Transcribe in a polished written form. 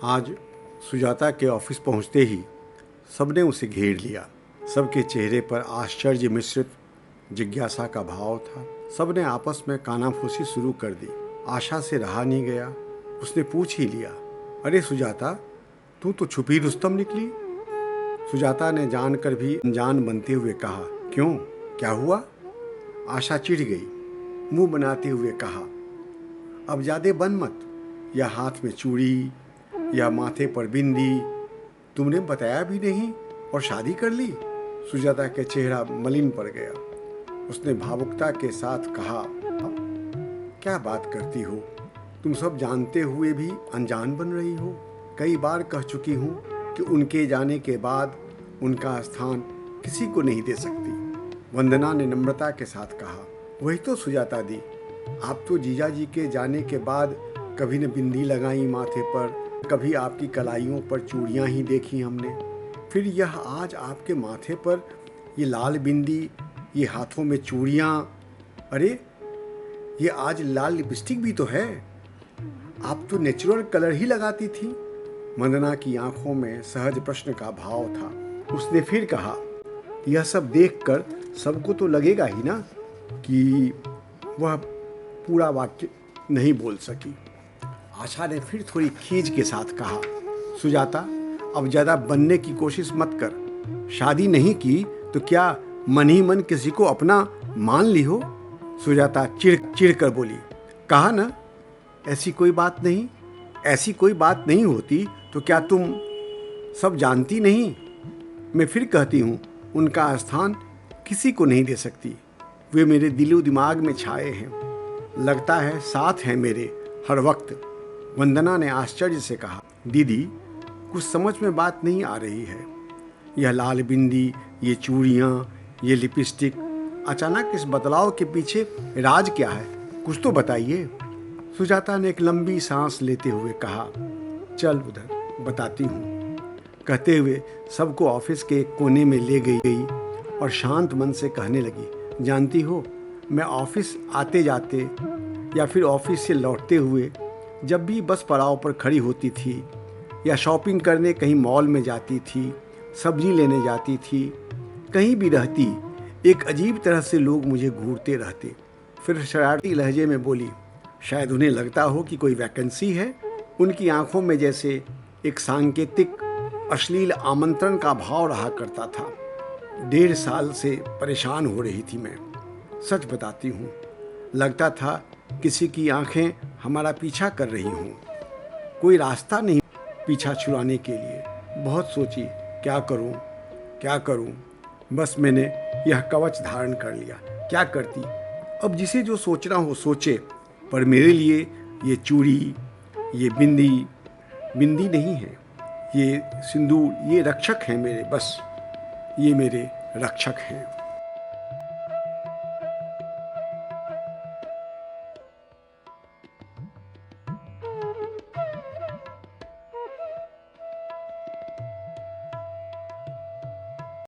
आज सुजाता के ऑफिस पहुंचते ही सबने उसे घेर लिया। सबके चेहरे पर आश्चर्य मिश्रित जिज्ञासा का भाव था। सबने आपस में कानाफूसी शुरू कर दी। आशा से रहा नहीं गया। उसने पूछ ही लिया, अरे सुजाता, तू तो छुपी रुस्तम निकली। सुजाता ने जानकर भी अनजान बनते हुए कहा, क्यों, क्या हुआ? आशा चिढ़ गई। मुंह बनाते हुए कहा, अब ज़्यादा बन मत। या हाथ में चूड़ी या माथे पर बिंदी, तुमने बताया भी नहीं और शादी कर ली। सुजाता का चेहरा मलिन पड़ गया। उसने भावुकता के साथ कहा, क्या बात करती हो? तुम सब जानते हुए भी अनजान बन रही हो। कई बार कह चुकी हूँ कि उनके जाने के बाद उनका स्थान किसी को नहीं दे सकती। वंदना ने नम्रता के साथ कहा, वही तो सुजाता दी, आप तो जीजा जी के जाने के बाद कभी न बिंदी लगाई माथे पर, कभी आपकी कलाइयों पर चूड़ियाँ ही देखी हमने। फिर यह आज आपके माथे पर ये लाल बिंदी, ये हाथों में चूड़ियाँ, अरे ये आज लाल लिपस्टिक भी तो है। आप तो नेचुरल कलर ही लगाती थी। वंदना की आंखों में सहज प्रश्न का भाव था। उसने फिर कहा, यह सब देखकर सबको तो लगेगा ही ना कि वह पूरा वाक्य नहीं बोल सकी। आशा ने फिर थोड़ी खींच के साथ कहा, सुजाता, अब ज़्यादा बनने की कोशिश मत कर। शादी नहीं की तो क्या मन ही मन किसी को अपना मान ली हो? सुजाता चिढ़ कर बोली, कहा ना, ऐसी कोई बात नहीं। ऐसी कोई बात नहीं होती तो क्या तुम सब जानती नहीं? मैं फिर कहती हूँ, उनका स्थान किसी को नहीं दे सकती। वे मेरे दिलो दिमाग में छाए हैं, लगता है साथ हैं मेरे हर वक्त। वंदना ने आश्चर्य से कहा, दीदी, कुछ समझ में बात नहीं आ रही है। यह लाल बिंदी, ये चूड़ियाँ, ये लिपस्टिक, अचानक इस बदलाव के पीछे राज क्या है? कुछ तो बताइए। सुजाता ने एक लंबी सांस लेते हुए कहा, चल उधर बताती हूँ। कहते हुए सबको ऑफिस के एक कोने में ले गई और शांत मन से कहने लगी, जानती हो, मैं ऑफिस आते जाते या फिर ऑफिस से लौटते हुए जब भी बस पड़ाव पर खड़ी होती थी या शॉपिंग करने कहीं मॉल में जाती थी, सब्जी लेने जाती थी, कहीं भी रहती, एक अजीब तरह से लोग मुझे घूरते रहते। फिर शरारती लहजे में बोली, शायद उन्हें लगता हो कि कोई वैकेंसी है। उनकी आंखों में जैसे एक सांकेतिक अश्लील आमंत्रण का भाव रहा करता था। 1.5 साल से परेशान हो रही थी मैं। सच बताती हूँ, लगता था किसी की आंखें हमारा पीछा कर रही हों। कोई रास्ता नहीं पीछा छुड़ाने के लिए। बहुत सोची, क्या करूं, क्या करूं। बस मैंने यह कवच धारण कर लिया। क्या करती? अब जिसे जो सोचना हो सोचे, पर मेरे लिए ये चूड़ी, ये बिंदी नहीं है, ये सिंदूर, ये रक्षक हैं मेरे, बस ये मेरे रक्षक हैं।